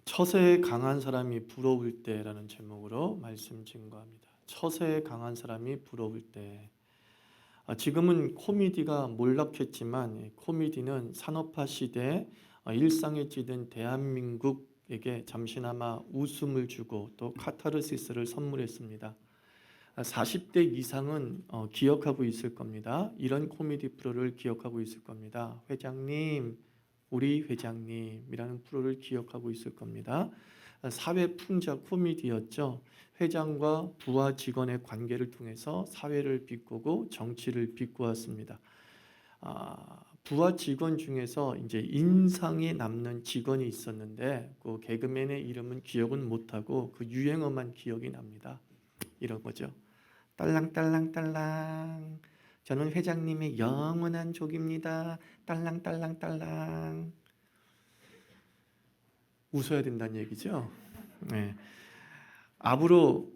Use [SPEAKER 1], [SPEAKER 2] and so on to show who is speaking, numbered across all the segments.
[SPEAKER 1] 처세에 강한 사람이 부러울 때라는 제목으로 말씀 증거합니다. 처세에 강한 사람이 부러울 때. 지금은 코미디가 몰락했지만 코미디는 산업화 시대에 일상에 찌든 대한민국에게 잠시나마 웃음을 주고 또 카타르시스를 선물했습니다. 40대 이상은 기억하고 있을 겁니다. 이런 코미디 프로를 기억하고 있을 겁니다. 회장님, 우리 회장님이라는 프로를 기억하고 있을 겁니다. 사회 풍자 코미디였죠. 회장과 부하 직원의 관계를 통해서 사회를 비꼬고 정치를 비꼬았습니다. 부하 직원 중에서 이제 인상이 남는 직원이 있었는데 그 개그맨의 이름은 기억은 못하고 그 유행어만 기억이 납니다. 이런 거죠. 딸랑딸랑딸랑, 저는 회장님의 영원한 족입니다. 딸랑딸랑딸랑. 웃어야 된다는 얘기죠. 네. 앞으로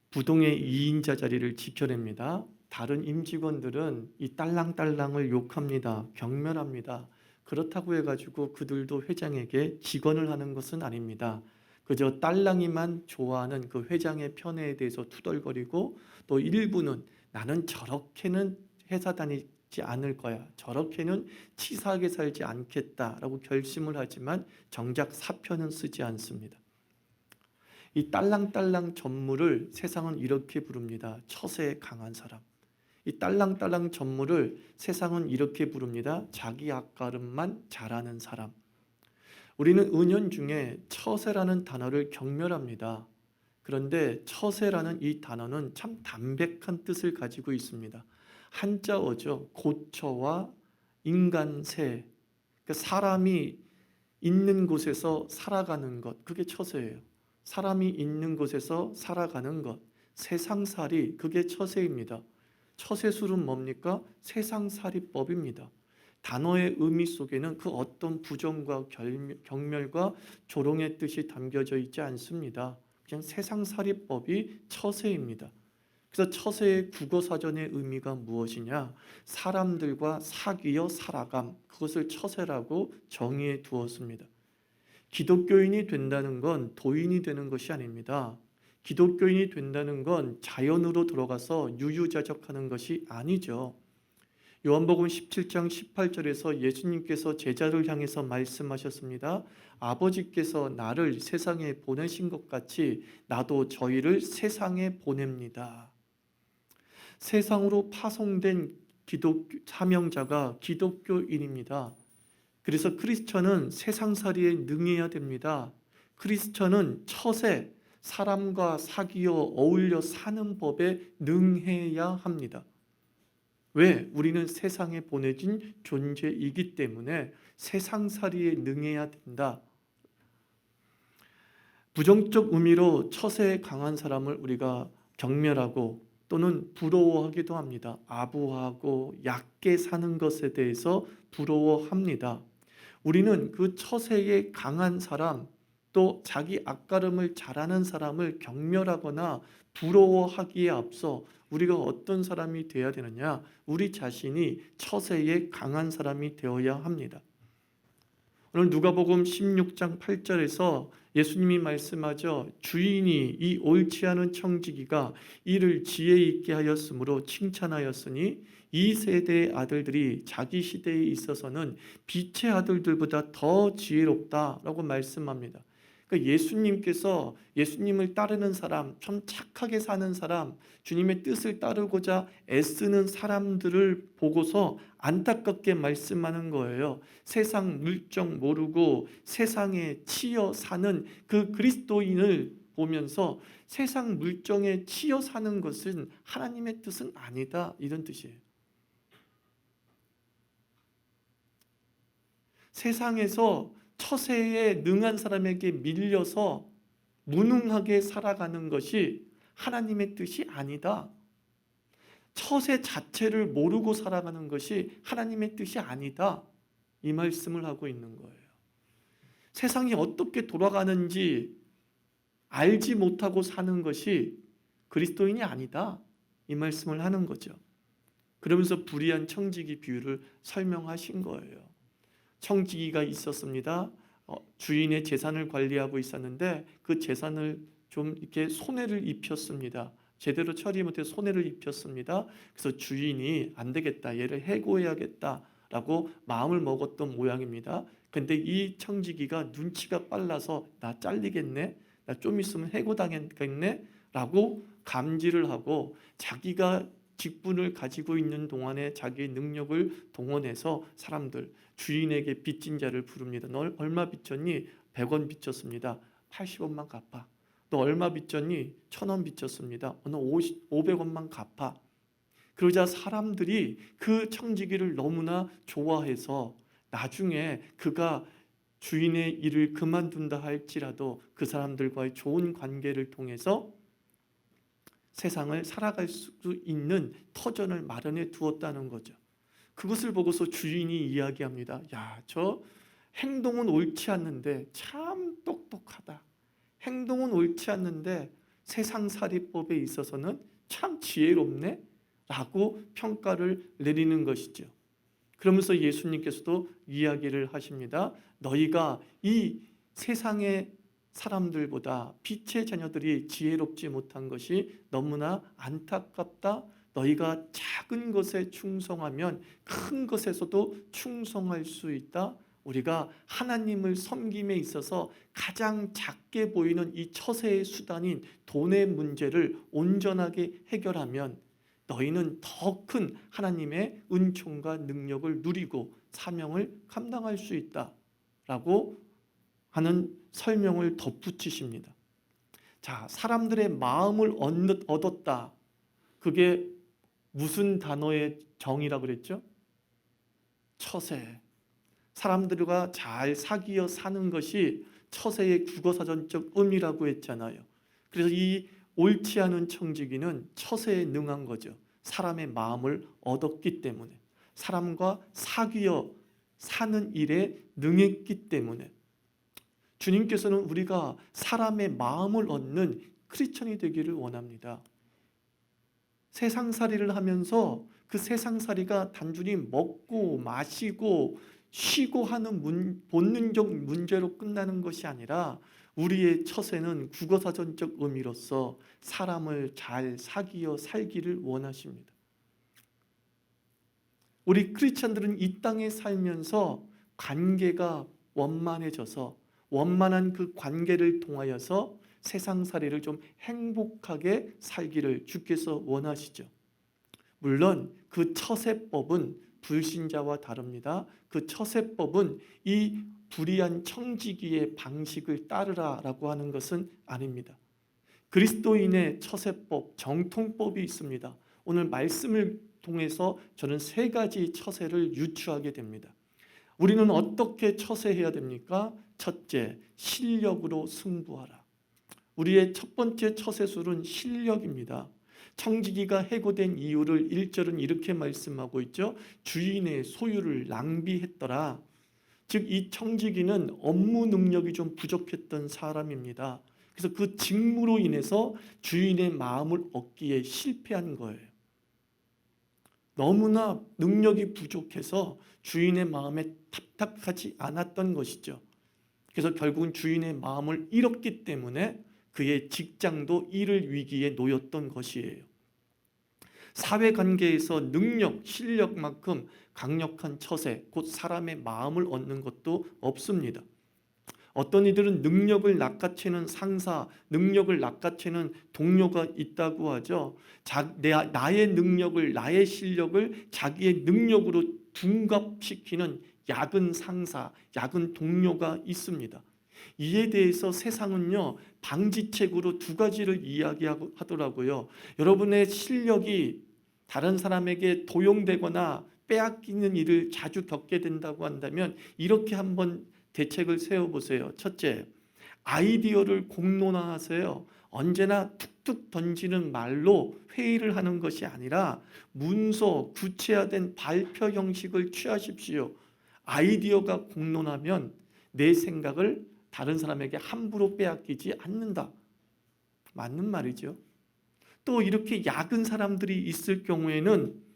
[SPEAKER 1] 부동의 2인자 자리를 지켜냅니다. 다른 임직원들은 이 딸랑딸랑을 욕합니다. 경멸합니다. 그렇다고 해가지고 그들도 회장에게 직언을 하는 것은 아닙니다. 그저 딸랑이만 좋아하는 그 회장의 편애에 대해서 투덜거리고, 또 일부는 나는 저렇게는 회사 다니지 않을 거야, 저렇게는 치사하게 살지 않겠다라고 결심을 하지만 정작 사표는 쓰지 않습니다. 이 딸랑딸랑 전무를 세상은 이렇게 부릅니다. 처세에 강한 사람. 이 딸랑딸랑 전무를 세상은 이렇게 부릅니다. 자기 앞가름만 잘하는 사람. 우리는 은연중에 처세라는 단어를 경멸합니다. 그런데 처세라는 이 단어는 참 담백한 뜻을 가지고 있습니다. 한자어죠. 고처와 인간세. 그러니까 사람이 있는 곳에서 살아가는 것, 그게 처세예요. 사람이 있는 곳에서 살아가는 것, 세상살이, 그게 처세입니다. 처세술은 뭡니까? 세상살이법입니다. 단어의 의미 속에는 그 어떤 부정과 경멸과 조롱의 뜻이 담겨져 있지 않습니다. 그냥 세상살이법이 처세입니다. 그래서 처세의 국어사전의 의미가 무엇이냐? 사람들과 사귀어 살아감, 그것을 처세라고 정의해 두었습니다. 기독교인이 된다는 건 도인이 되는 것이 아닙니다. 기독교인이 된다는 건 자연으로 들어가서 유유자적하는 것이 아니죠. 요한복음 17장 18절에서 예수님께서 제자를 향해서 말씀하셨습니다. 아버지께서 나를 세상에 보내신 것 같이 나도 저희를 세상에 보냅니다. 세상으로 파송된 기독교 사명자가 기독교인입니다. 그래서 크리스천은 세상살이에 능해야 됩니다. 크리스천은 처세, 사람과 사귀어 어울려 사는 법에 능해야 합니다. 왜? 우리는 세상에 보내진 존재이기 때문에 세상살이에 능해야 된다. 부정적 의미로 처세에 강한 사람을 우리가 경멸하고 또는 부러워하기도 합니다. 아부하고 얕게 사는 것에 대해서 부러워합니다. 우리는 그 처세에 강한 사람, 또 자기 앞가름을 잘하는 사람을 경멸하거나 부러워하기에 앞서 우리가 어떤 사람이 되어야 되느냐? 우리 자신이 처세에 강한 사람이 되어야 합니다. 오늘 누가복음 16장 8절에서 예수님이 말씀하죠. 주인이 이 옳지 않은 청지기가 이를 지혜 있게 하였으므로 칭찬하였으니 이 세대의 아들들이 자기 시대에 있어서는 빛의 아들들보다 더 지혜롭다라고 말씀합니다. 그러니까 예수님께서 예수님을 따르는 사람, 참 착하게 사는 사람, 주님의 뜻을 따르고자 애쓰는 사람들을 보고서 안타깝게 말씀하는 거예요. 세상 물정 모르고 세상에 치여 사는 그 그리스도인을 보면서 세상 물정에 치여 사는 것은 하나님의 뜻은 아니다, 이런 뜻이에요. 세상에서 처세에 능한 사람에게 밀려서 무능하게 살아가는 것이 하나님의 뜻이 아니다. 처세 자체를 모르고 살아가는 것이 하나님의 뜻이 아니다. 이 말씀을 하고 있는 거예요. 세상이 어떻게 돌아가는지 알지 못하고 사는 것이 그리스도인이 아니다. 이 말씀을 하는 거죠. 그러면서 불의한 청지기 비유를 설명하신 거예요. 청지기가 있었습니다. 주인의 재산을 관리하고 있었는데 그 재산을 좀 이렇게 손해를 입혔습니다. 제대로 처리 못해서 손해를 입혔습니다. 그래서 주인이 안 되겠다, 얘를 해고해야겠다라고 마음을 먹었던 모양입니다. 근데 이 청지기가 눈치가 빨라서 나 잘리겠네, 나 좀 있으면 해고당했겠네 라고 감지를 하고 자기가 직분을 가지고 있는 동안에 자기의 능력을 동원해서 사람들, 주인에게 빚진 자를 부릅니다. 너 얼마 빚졌니? 100원 빚졌습니다. 80원만 갚아. 너 얼마 빚졌니? 1000원 빚졌습니다. 너 500원만 갚아. 그러자 사람들이 그 청지기를 너무나 좋아해서 나중에 그가 주인의 일을 그만둔다 할지라도 그 사람들과의 좋은 관계를 통해서 세상을 살아갈 수 있는 터전을 마련해 두었다는 거죠. 그것을 보고서 주인이 이야기합니다. 야, 저 행동은 옳지 않는데 참 똑똑하다. 행동은 옳지 않는데 세상살이법에 있어서는 참 지혜롭네 라고 평가를 내리는 것이죠. 그러면서 예수님께서도 이야기를 하십니다. 너희가 이 세상의 사람들보다 빛의 자녀들이 지혜롭지 못한 것이 너무나 안타깝다. 너희가 작은 것에 충성하면 큰 것에서도 충성할 수 있다. 우리가 하나님을 섬김에 있어서 가장 작게 보이는 이 처세의 수단인 돈의 문제를 온전하게 해결하면 너희는 더 큰 하나님의 은총과 능력을 누리고 사명을 감당할 수 있다라고 하는 설명을 덧붙이십니다. 자, 사람들의 마음을 얻었다. 그게 무슨 단어의 정의라 그랬죠? 처세. 사람들과 잘 사귀어 사는 것이 처세의 국어사전적 의미라고 했잖아요. 그래서 이 옳지 않은 청지기는 처세에 능한 거죠. 사람의 마음을 얻었기 때문에, 사람과 사귀어 사는 일에 능했기 때문에. 주님께서는 우리가 사람의 마음을 얻는 크리스천이 되기를 원합니다. 세상살이를 하면서 그 세상살이가 단순히 먹고 마시고 쉬고 하는 본능적 문제로 끝나는 것이 아니라 우리의 처세는 국어사전적 의미로서 사람을 잘 사귀어 살기를 원하십니다. 우리 크리스천들은 이 땅에 살면서 관계가 원만해져서 원만한 그 관계를 통하여서 세상살이를 좀 행복하게 살기를 주께서 원하시죠. 물론 그 처세법은 불신자와 다릅니다. 그 처세법은 이 불의한 청지기의 방식을 따르라라고 하는 것은 아닙니다. 그리스도인의 처세법, 정통법이 있습니다. 오늘 말씀을 통해서 저는 3가지 처세를 유추하게 됩니다. 우리는 어떻게 처세해야 됩니까? 첫째, 실력으로 승부하라. 우리의 첫 번째 처세술은 실력입니다. 청지기가 해고된 이유를 1절은 이렇게 말씀하고 있죠. 주인의 소유를 낭비했더라. 즉 이 청지기는 업무 능력이 좀 부족했던 사람입니다. 그래서 그 직무로 인해서 주인의 마음을 얻기에 실패한 거예요. 너무나 능력이 부족해서 주인의 마음에 탑탁하지 않았던 것이죠. 그래서 결국은 주인의 마음을 잃었기 때문에 그의 직장도 잃을 위기에 놓였던 것이에요. 사회관계에서 능력, 실력만큼 강력한 처세, 곧 사람의 마음을 얻는 것도 없습니다. 어떤 이들은 능력을 낚아채는 상사, 능력을 낚아채는 동료가 있다고 하죠. 나의 능력을, 나의 실력을 자기의 능력으로 둔갑시키는 야근 상사, 야근 동료가 있습니다. 이에 대해서 세상은요, 방지책으로 2가지를 이야기하더라고요. 여러분의 실력이 다른 사람에게 도용되거나 빼앗기는 일을 자주 겪게 된다고 한다면 이렇게 한번 대책을 세워보세요. 첫째, 아이디어를 공론화하세요. 언제나 툭툭 던지는 말로 회의를 하는 것이 아니라 문서, 구체화된 발표 형식을 취하십시오. 아이디어가 공론하면 내 생각을 다른 사람에게 함부로 빼앗기지 않는다. 맞는 말이죠. 또 이렇게 야근 사람들이 있을 경우에는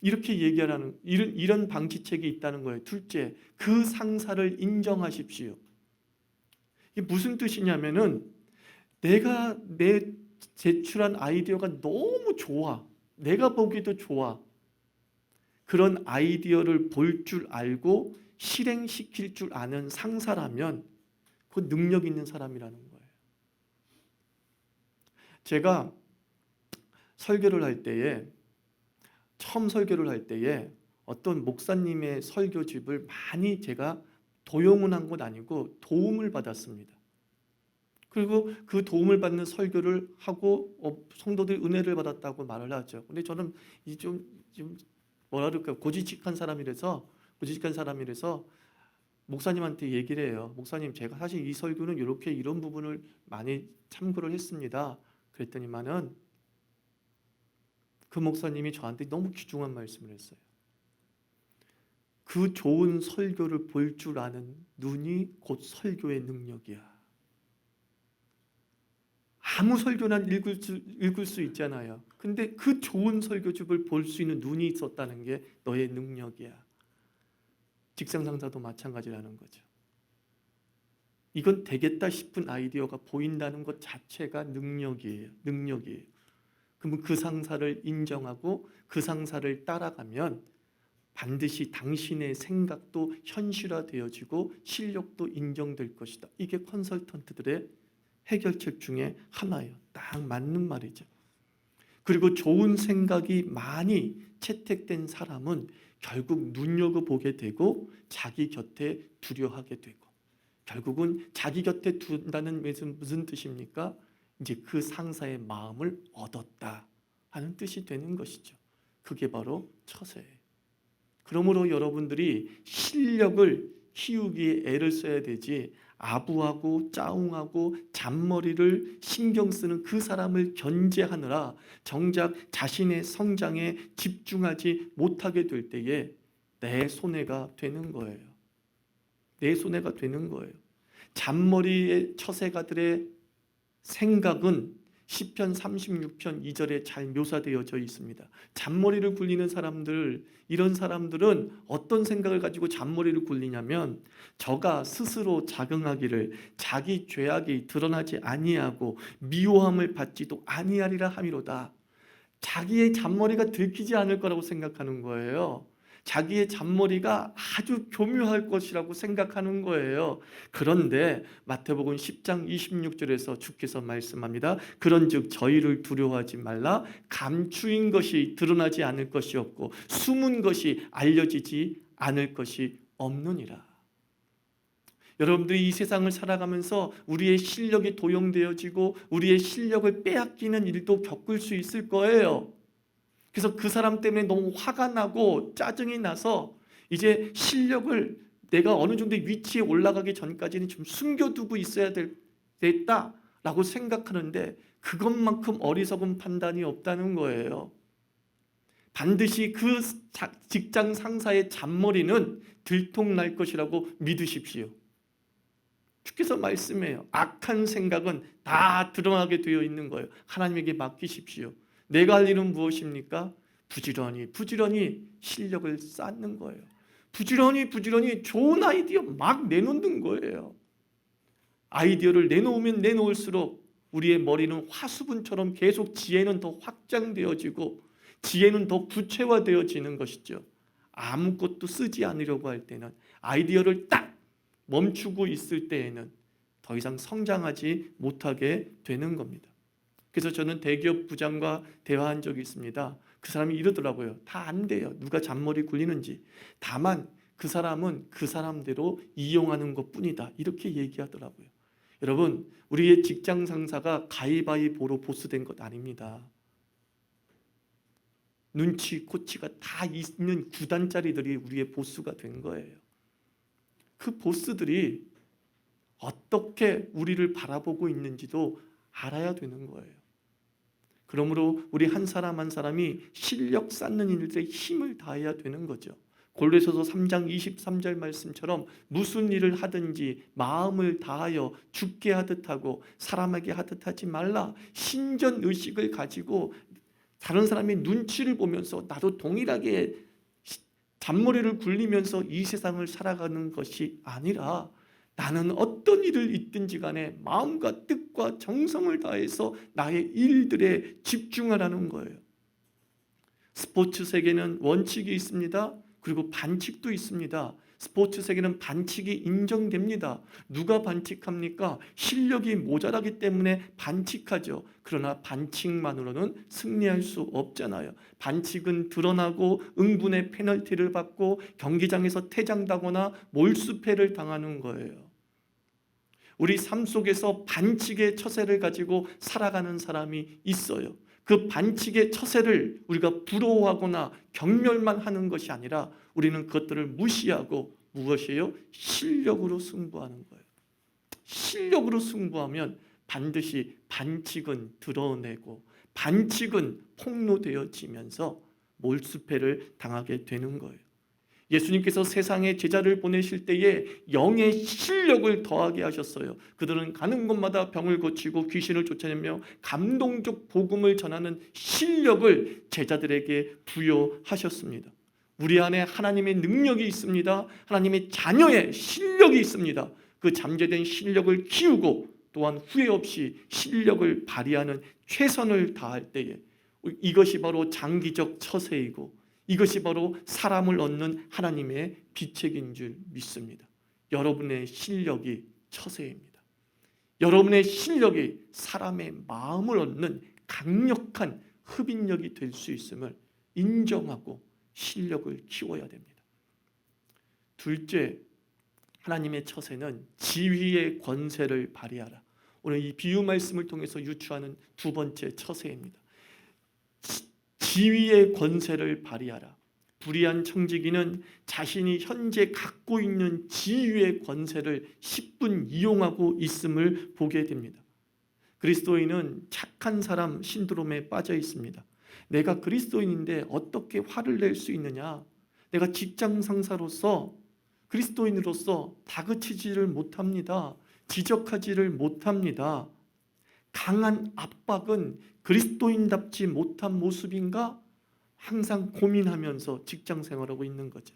[SPEAKER 1] 이렇게 얘기하는 이런 방지책이 있다는 거예요. 둘째, 그 상사를 인정하십시오. 이게 무슨 뜻이냐면은 내가 내 제출한 아이디어가 너무 좋아. 내가 보기도 좋아. 그런 아이디어를 볼 줄 알고 실행시킬 줄 아는 상사라면 그 능력 있는 사람이라는 거예요. 제가 설교를 할 때에 처음 설교를 할 때에 어떤 목사님의 설교집을 많이 제가 도용은 한 건 아니고 도움을 받았습니다. 그리고 그 도움을 받는 설교를 하고 성도들이 은혜를 받았다고 말을 하죠. 근데 저는 좀 뭐라 그럴까요? 고지식한 사람이라서 목사님한테 얘기를 해요. 목사님, 제가 사실 이 설교는 이렇게 이런 부분을 많이 참고를 했습니다. 그랬더니만은 그 목사님이 저한테 너무 귀중한 말씀을 했어요. 그 좋은 설교를 볼 줄 아는 눈이 곧 설교의 능력이야. 아무 설교나 읽을 수 있잖아요. 근데 그 좋은 설교집을 볼 수 있는 눈이 있었다는 게 너의 능력이야. 직장 상사도 마찬가지라는 거죠. 이건 되겠다 싶은 아이디어가 보인다는 것 자체가 능력이에요. 그러면 그 상사를 인정하고 그 상사를 따라가면 반드시 당신의 생각도 현실화되어지고 실력도 인정될 것이다. 이게 컨설턴트들의 해결책 중에 하나예요. 딱 맞는 말이죠. 그리고 좋은 생각이 많이 채택된 사람은 결국 눈여겨보게 되고 자기 곁에 두려하게 되고, 결국은 자기 곁에 둔다는 무슨 뜻입니까? 이제 그 상사의 마음을 얻었다 하는 뜻이 되는 것이죠. 그게 바로 처세예요. 그러므로 여러분들이 실력을 키우기에 애를 써야 되지, 아부하고 짜웅하고 잔머리를 신경 쓰는 그 사람을 견제하느라 정작 자신의 성장에 집중하지 못하게 될 때에 내 손해가 되는 거예요. 내 손해가 되는 거예요. 잔머리의 처세가들의 생각은 시편 36편 2절에 잘 묘사되어져 있습니다. 잔머리를 굴리는 사람들, 이런 사람들은 어떤 생각을 가지고 잔머리를 굴리냐면, 저가 스스로 자긍하기를 자기 죄악이 드러나지 아니하고 미워함을 받지도 아니하리라 함이로다. 자기의 잔머리가 들키지 않을 거라고 생각하는 거예요. 자기의 잔머리가 아주 교묘할 것이라고 생각하는 거예요. 그런데 마태복음 10장 26절에서 주께서 말씀합니다. 그런즉 저희를 두려워하지 말라. 감추인 것이 드러나지 않을 것이 없고 숨은 것이 알려지지 않을 것이 없느니라. 여러분들이 이 세상을 살아가면서 우리의 실력이 도용되어지고 우리의 실력을 빼앗기는 일도 겪을 수 있을 거예요. 그래서 그 사람 때문에 너무 화가 나고 짜증이 나서 이제 실력을 내가 어느 정도의 위치에 올라가기 전까지는 좀 숨겨두고 있어야 됐다라고 생각하는데, 그것만큼 어리석은 판단이 없다는 거예요. 반드시 그 직장 상사의 잔머리는 들통날 것이라고 믿으십시오. 주께서 말씀해요. 악한 생각은 다 드러나게 되어 있는 거예요. 하나님에게 맡기십시오. 내가 할 일은 무엇입니까? 부지런히 실력을 쌓는 거예요. 부지런히 좋은 아이디어 막 내놓는 거예요. 아이디어를 내놓으면 내놓을수록 우리의 머리는 화수분처럼 계속 지혜는 더 확장되어지고 지혜는 더 구체화되어지는 것이죠. 아무것도 쓰지 않으려고 할 때는, 아이디어를 딱 멈추고 있을 때에는 더 이상 성장하지 못하게 되는 겁니다. 그래서 저는 대기업 부장과 대화한 적이 있습니다. 그 사람이 이러더라고요. 다 안 돼요. 누가 잔머리 굴리는지. 다만 그 사람은 그 사람대로 이용하는 것뿐이다. 이렇게 얘기하더라고요. 여러분, 우리의 직장 상사가 가위바위보로 보스된 것 아닙니다. 눈치, 코치가 다 있는 구단짜리들이 우리의 보스가 된 거예요. 그 보스들이 어떻게 우리를 바라보고 있는지도 알아야 되는 거예요. 그러므로 우리 한 사람 한 사람이 실력 쌓는 일들에 힘을 다해야 되는 거죠. 골로새서 3장 23절 말씀처럼 무슨 일을 하든지 마음을 다하여 주께 하듯 하고 사람에게 하듯 하지 말라. 신전 의식을 가지고 다른 사람의 눈치를 보면서 나도 동일하게 잔머리를 굴리면서 이 세상을 살아가는 것이 아니라 나는 어떤 일을 있든지 간에 마음과 뜻과 정성을 다해서 나의 일들에 집중하라는 거예요. 스포츠 세계는 원칙이 있습니다. 그리고 반칙도 있습니다. 스포츠 세계는 반칙이 인정됩니다. 누가 반칙합니까? 실력이 모자라기 때문에 반칙하죠. 그러나 반칙만으로는 승리할 수 없잖아요. 반칙은 드러나고 응분의 페널티를 받고 경기장에서 퇴장당하거나 몰수패를 당하는 거예요. 우리 삶 속에서 반칙의 처세를 가지고 살아가는 사람이 있어요. 그 반칙의 처세를 우리가 부러워하거나 경멸만 하는 것이 아니라 우리는 그것들을 무시하고 무엇이에요? 실력으로 승부하는 거예요. 실력으로 승부하면 반드시 반칙은 드러내고 반칙은 폭로되어지면서 몰수패를 당하게 되는 거예요. 예수님께서 세상에 제자를 보내실 때에 영의 실력을 더하게 하셨어요. 그들은 가는 곳마다 병을 고치고 귀신을 쫓아내며 감동적 복음을 전하는 실력을 제자들에게 부여하셨습니다. 우리 안에 하나님의 능력이 있습니다. 하나님의 자녀의 실력이 있습니다. 그 잠재된 실력을 키우고 또한 후회 없이 실력을 발휘하는 최선을 다할 때에 이것이 바로 장기적 처세이고 이것이 바로 사람을 얻는 하나님의 비책인 줄 믿습니다. 여러분의 실력이 처세입니다. 여러분의 실력이 사람의 마음을 얻는 강력한 흡인력이 될 수 있음을 인정하고 실력을 키워야 됩니다. 둘째, 하나님의 처세는 지위의 권세를 발휘하라. 오늘 이 비유 말씀을 통해서 유추하는 두 번째 처세입니다. 지위의 권세를 발휘하라. 불의한 청지기는 자신이 현재 갖고 있는 지위의 권세를 10분 이용하고 있음을 보게 됩니다. 그리스도인은 착한 사람 신드롬에 빠져 있습니다. 내가 그리스도인인데 어떻게 화를 낼 수 있느냐? 내가 직장 상사로서 그리스도인으로서 다그치지를 못합니다. 지적하지를 못합니다. 강한 압박은 그리스도인답지 못한 모습인가? 항상 고민하면서 직장 생활하고 있는 거죠.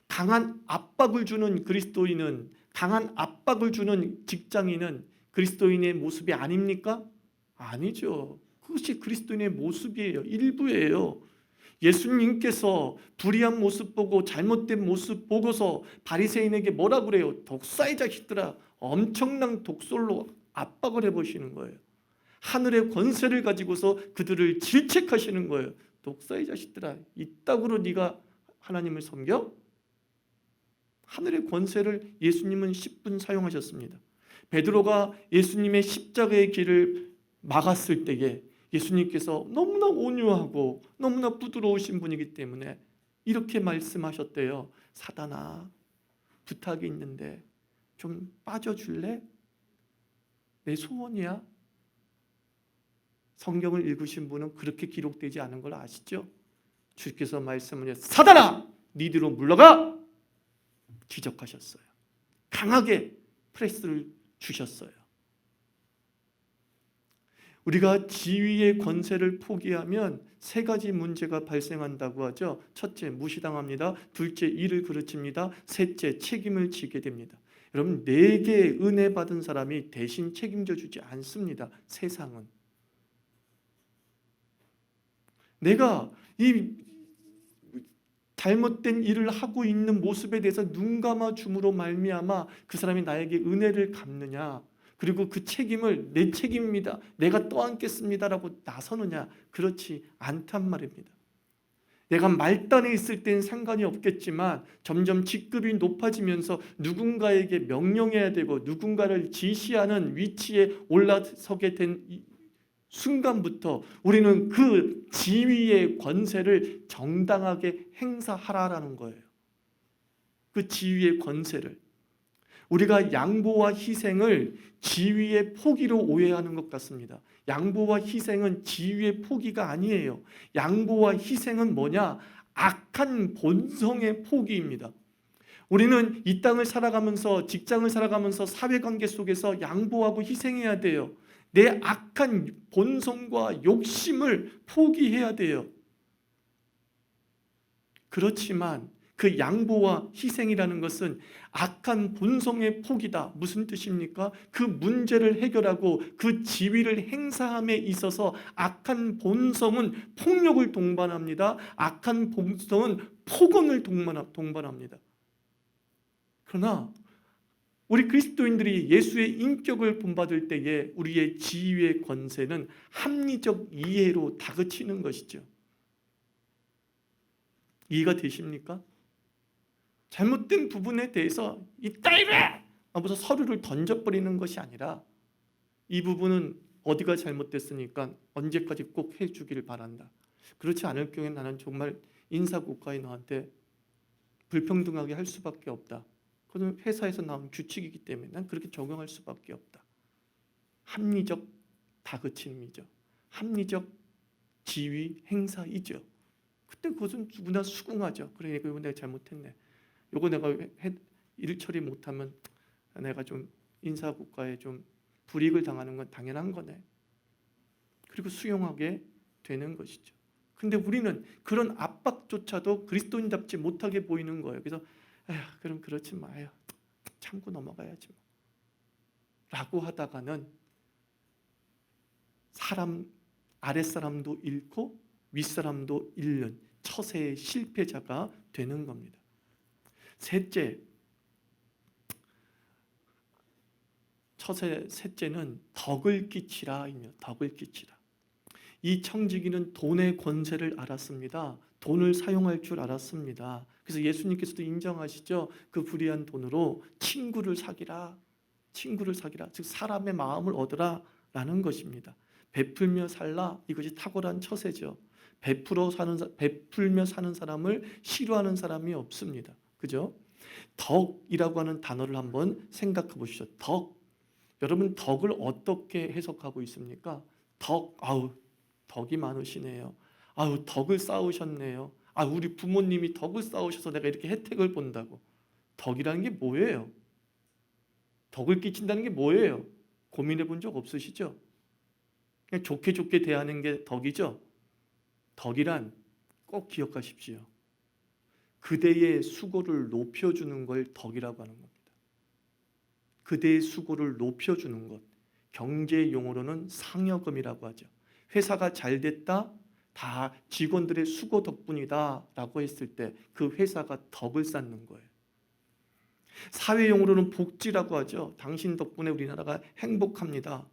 [SPEAKER 1] 강한 압박을 주는 그리스도인은, 강한 압박을 주는 직장인은 그리스도인의 모습이 아닙니까? 아니죠. 그것이 그리스도인의 모습이에요. 일부예요. 예수님께서 불의한 모습 보고 잘못된 모습 보고서 바리새인에게 뭐라 그래요? 독사의 자식들아, 엄청난 독설로 압박을 해보시는 거예요. 하늘의 권세를 가지고서 그들을 질책하시는 거예요. 독사의 자식들아, 이따구로 네가 하나님을 섬겨? 하늘의 권세를 예수님은 10분 사용하셨습니다. 베드로가 예수님의 십자가의 길을 막았을 때에 예수님께서 너무나 온유하고 너무나 부드러우신 분이기 때문에 이렇게 말씀하셨대요. 사단아, 부탁이 있는데 좀 빠져줄래? 내 소원이야. 성경을 읽으신 분은 그렇게 기록되지 않은 걸 아시죠? 주께서 말씀을 사단아, 네 뒤로 물러가! 지적하셨어요. 강하게 프레스를 주셨어요. 우리가 지위의 권세를 포기하면 세 가지 문제가 발생한다고 하죠. 첫째, 무시당합니다. 둘째, 일을 그르칩니다. 셋째, 책임을 지게 됩니다. 여러분, 내게 은혜 받은 사람이 대신 책임져 주지 않습니다. 세상은. 내가 이 잘못된 일을 하고 있는 모습에 대해서 눈 감아 줌으로 말미암아 그 사람이 나에게 은혜를 갚느냐, 그리고 그 책임을 내 책임입니다, 내가 떠안겠습니다라고 나서느냐? 그렇지 않단 말입니다. 내가 말단에 있을 땐 상관이 없겠지만 점점 직급이 높아지면서 누군가에게 명령해야 되고 누군가를 지시하는 위치에 올라서게 된 순간부터 우리는 그 지위의 권세를 정당하게 행사하라라는 거예요. 그 지위의 권세를. 우리가 양보와 희생을 지위의 포기로 오해하는 것 같습니다. 양보와 희생은 지위의 포기가 아니에요. 양보와 희생은 뭐냐? 악한 본성의 포기입니다. 우리는 이 땅을 살아가면서, 직장을 살아가면서 사회관계 속에서 양보하고 희생해야 돼요. 내 악한 본성과 욕심을 포기해야 돼요. 그렇지만 그 양보와 희생이라는 것은 악한 본성의 포기다. 무슨 뜻입니까? 그 문제를 해결하고 그 지위를 행사함에 있어서 악한 본성은 폭력을 동반합니다. 악한 본성은 폭언을 동반합니다. 그러나 우리 그리스도인들이 예수의 인격을 본받을 때에 우리의 지위의 권세는 합리적 이해로 다그치는 것이죠. 이해가 되십니까? 잘못된 부분에 대해서 이따 이래! 하면서 서류를 던져버리는 것이 아니라 이 부분은 어디가 잘못됐으니까 언제까지 꼭 해주기를 바란다. 그렇지 않을 경우에 나는 정말 인사고과에 너한테 불평등하게 할 수밖에 없다. 그건 회사에서 나온 규칙이기 때문에 난 그렇게 적용할 수밖에 없다. 합리적 다그침이죠. 합리적 지위 행사이죠. 그때 그것은 누구나 수긍하죠. 그래, 이거 내가 잘못했네. 이거 내가 일 처리 못하면 내가 좀 인사고과에 좀 불이익을 당하는 건 당연한 거네. 그리고 수용하게 되는 것이죠. 근데 우리는 그런 압박조차도 그리스도인답지 못하게 보이는 거예요. 그래서 에휴, 그럼 그렇지 마요. 참고 넘어가야지 뭐. 라고 하다가는 사람 아랫사람도 잃고 윗사람도 잃는 처세의 실패자가 되는 겁니다. 셋째는 덕을 끼치라입니다. 덕을 끼치라. 이 청지기는 돈의 권세를 알았습니다. 돈을 사용할 줄 알았습니다. 그래서 예수님께서도 인정하시죠. 그 불의한 돈으로 친구를 사기라. 즉 사람의 마음을 얻으라 라는 것입니다. 베풀며 살라, 이것이 탁월한 처세죠. 베풀며 사는 사람을 싫어하는 사람이 없습니다. 그죠? 덕이라고 하는 단어를 한번 생각해 보시죠. 덕. 여러분, 덕을 어떻게 해석하고 있습니까? 덕이 많으시네요. 덕을 쌓으셨네요. 우리 부모님이 덕을 쌓으셔서 내가 이렇게 혜택을 본다고. 덕이라는 게 뭐예요? 덕을 끼친다는 게 뭐예요? 고민해 본 적 없으시죠? 그냥 좋게 대하는 게 덕이죠? 덕이란 꼭 기억하십시오. 그대의 수고를 높여주는 걸 덕이라고 하는 겁니다. 그대의 수고를 높여주는 것. 경제 용어로는 상여금이라고 하죠. 회사가 잘 됐다, 다 직원들의 수고 덕분이다 라고 했을 때 그 회사가 덕을 쌓는 거예요. 사회용어로는 복지라고 하죠. 당신 덕분에 우리나라가 행복합니다.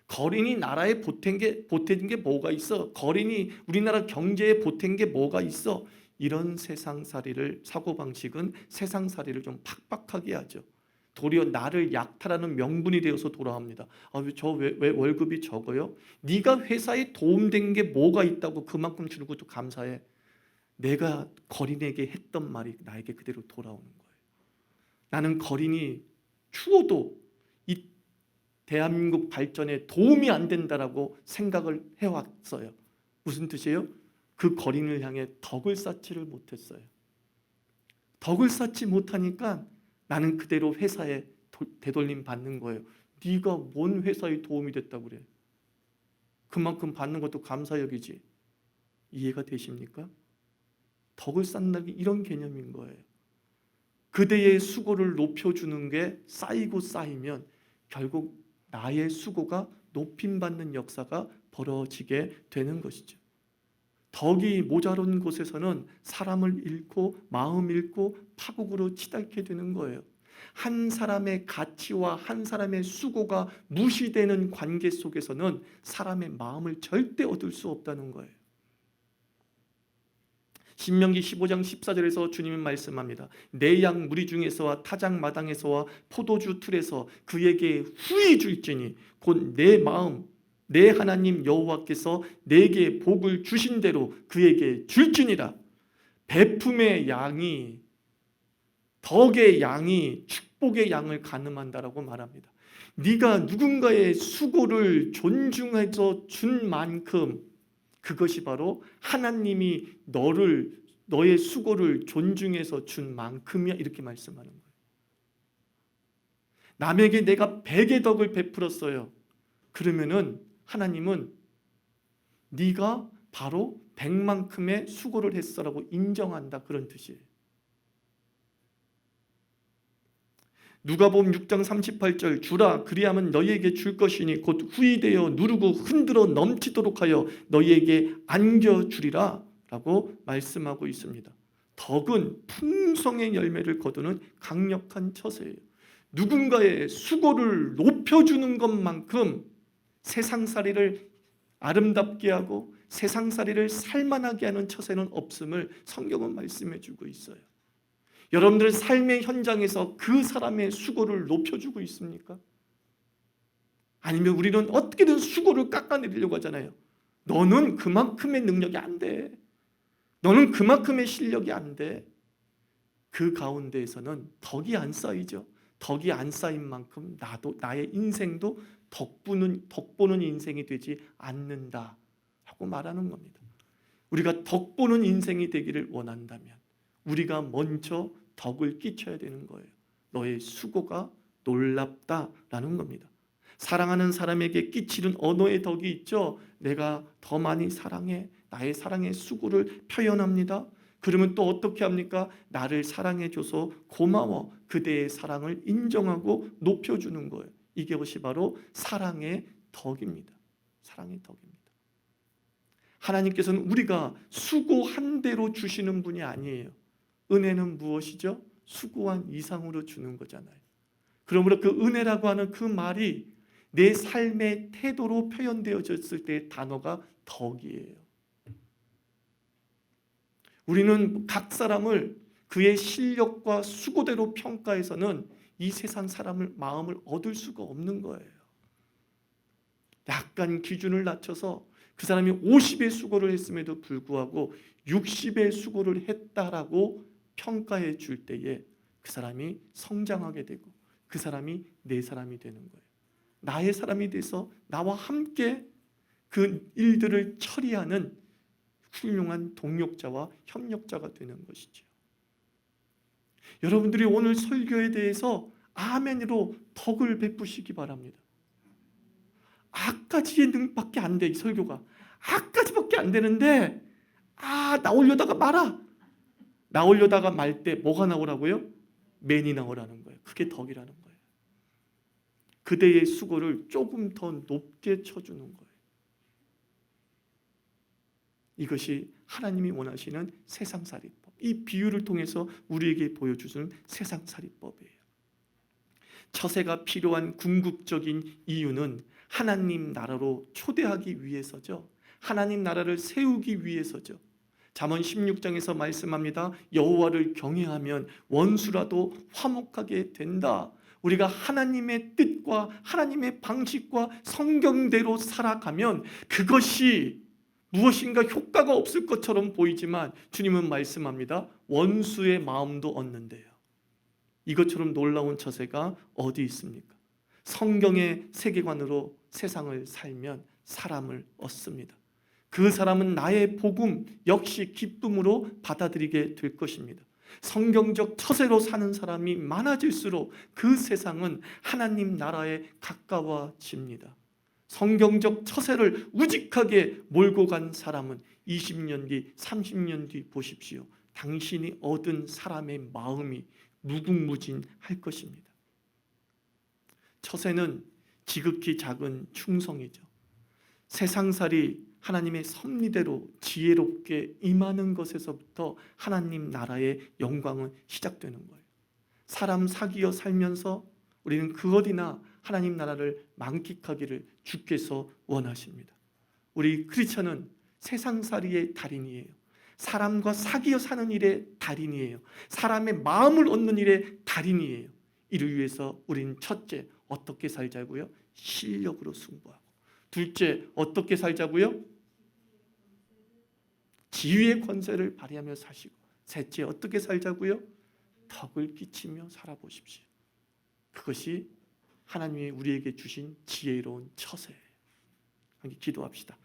[SPEAKER 1] 거린이 나라에 보탠 게 뭐가 있어? 거린이 우리나라 경제에 보탠 게 뭐가 있어? 이런 사고방식은 세상살이를 좀 팍팍하게 하죠. 도리어 나를 약탈하는 명분이 되어서 돌아옵니다. 왜 월급이 적어요? 네가 회사에 도움된 게 뭐가 있다고 그만큼 주는 것도 감사해. 내가 거린에게 했던 말이 나에게 그대로 돌아오는 거예요. 나는 거린이 추워도 이 대한민국 발전에 도움이 안 된다라고 생각을 해왔어요. 무슨 뜻이에요? 그 거린을 향해 덕을 쌓지를 못했어요. 덕을 쌓지 못하니까 나는 그대로 회사에 되돌림 받는 거예요. 네가 뭔 회사에 도움이 됐다고 그래? 그만큼 받는 것도 감사역이지. 이해가 되십니까? 덕을 쌓는다는 게 이런 개념인 거예요. 그대의 수고를 높여주는 게 쌓이면 결국 나의 수고가 높임받는 역사가 벌어지게 되는 것이죠. 덕이 모자른 곳에서는 사람을 잃고 마음 잃고 파국으로 치닫게 되는 거예요. 한 사람의 가치와 한 사람의 수고가 무시되는 관계 속에서는 사람의 마음을 절대 얻을 수 없다는 거예요. 신명기 15장 14절에서 주님은 말씀합니다. 내 양 무리 중에서와 타작 마당에서와 포도주 틀에서 그에게 후히 줄지니 곧 내 마음 내 하나님 여호와께서 내게 복을 주신 대로 그에게 줄지니라. 베품의 양이, 덕의 양이 축복의 양을 가늠한다라고 말합니다. 네가 누군가의 수고를 존중해서 준 만큼 그것이 바로 하나님이 너의 수고를 존중해서 준 만큼이야, 이렇게 말씀하는 거예요. 남에게 내가 100의 덕을 베풀었어요. 그러면은 하나님은 네가 바로 100만큼의 수고를 했어라고 인정한다, 그런 뜻이에요. 누가복음 6장 38절 주라 그리하면 너희에게 줄 것이니 곧 후이되어 누르고 흔들어 넘치도록 하여 너희에게 안겨주리라 라고 말씀하고 있습니다. 덕은 풍성의 열매를 거두는 강력한 처세예요. 누군가의 수고를 높여주는 것만큼 세상살이를 아름답게 하고 세상살이를 살만하게 하는 처세는 없음을 성경은 말씀해 주고 있어요. 여러분들 삶의 현장에서 그 사람의 수고를 높여주고 있습니까? 아니면 우리는 어떻게든 수고를 깎아내리려고 하잖아요. 너는 그만큼의 능력이 안 돼. 너는 그만큼의 실력이 안 돼. 그 가운데에서는 덕이 안 쌓이죠. 덕이 안 쌓인 만큼 나의 인생도 덕보는 인생이 되지 않는다라고 말하는 겁니다. 우리가 덕보는 인생이 되기를 원한다면 우리가 먼저 덕을 끼쳐야 되는 거예요. 너의 수고가 놀랍다라는 겁니다. 사랑하는 사람에게 끼치는 언어의 덕이 있죠. 내가 더 많이 사랑해. 나의 사랑의 수고를 표현합니다. 그러면 또 어떻게 합니까? 나를 사랑해줘서 고마워. 그대의 사랑을 인정하고 높여주는 거예요. 이것이 바로 사랑의 덕입니다. 사랑의 덕입니다. 하나님께서는 우리가 수고한 대로 주시는 분이 아니에요. 은혜는 무엇이죠? 수고한 이상으로 주는 거잖아요. 그러므로 그 은혜라고 하는 그 말이 내 삶의 태도로 표현되어졌을 때의 단어가 덕이에요. 우리는 각 사람을 그의 실력과 수고대로 평가해서는 이 세상 사람을 마음을 얻을 수가 없는 거예요. 약간 기준을 낮춰서 그 사람이 50의 수고를 했음에도 불구하고 60의 수고를 했다라고 평가해 줄 때에 그 사람이 성장하게 되고 그 사람이 내 사람이 되는 거예요. 나의 사람이 돼서 나와 함께 그 일들을 처리하는 훌륭한 동력자와 협력자가 되는 것이죠. 여러분들이 오늘 설교에 대해서 아멘으로 덕을 베푸시기 바랍니다. 아까지의 능밖에 안 돼, 이 설교가. 아까지밖에 안 되는데 나오려다가 말아. 나오려다가 말 때 뭐가 나오라고요? 맨이 나오라는 거예요. 그게 덕이라는 거예요. 그대의 수고를 조금 더 높게 쳐주는 거예요. 이것이 하나님이 원하시는 세상살이법. 이 비유를 통해서 우리에게 보여주는 세상살이법이에요. 처세가 필요한 궁극적인 이유는 하나님 나라로 초대하기 위해서죠. 하나님 나라를 세우기 위해서죠. 잠언 16장에서 말씀합니다. 여호와를 경외하면 원수라도 화목하게 된다. 우리가 하나님의 뜻과 하나님의 방식과 성경대로 살아가면 그것이 무엇인가 효과가 없을 것처럼 보이지만 주님은 말씀합니다. 원수의 마음도 얻는데요. 이것처럼 놀라운 처세가 어디 있습니까? 성경의 세계관으로 세상을 살면 사람을 얻습니다. 그 사람은 나의 복음 역시 기쁨으로 받아들이게 될 것입니다. 성경적 처세로 사는 사람이 많아질수록 그 세상은 하나님 나라에 가까워집니다. 성경적 처세를 우직하게 몰고 간 사람은 20년 뒤, 30년 뒤 보십시오. 당신이 얻은 사람의 마음이 무궁무진할 것입니다. 처세는 지극히 작은 충성이죠. 세상살이 하나님의 섭리대로 지혜롭게 임하는 것에서부터 하나님 나라의 영광은 시작되는 거예요. 사람 사귀어 살면서 우리는 그 어디나 하나님 나라를 만끽하기를 주께서 원하십니다. 우리 크리스천은 세상살이의 달인이에요. 사람과 사귀어 사는 일의 달인이에요. 사람의 마음을 얻는 일의 달인이에요. 이를 위해서 우리는 첫째, 어떻게 살자고요? 실력으로 승부하고. 둘째, 어떻게 살자고요? 지위의 권세를 발휘하며 사시고. 셋째, 어떻게 살자고요? 덕을 끼치며 살아보십시오. 그것이 하나님이 우리에게 주신 지혜로운 처세예요. 기도합시다.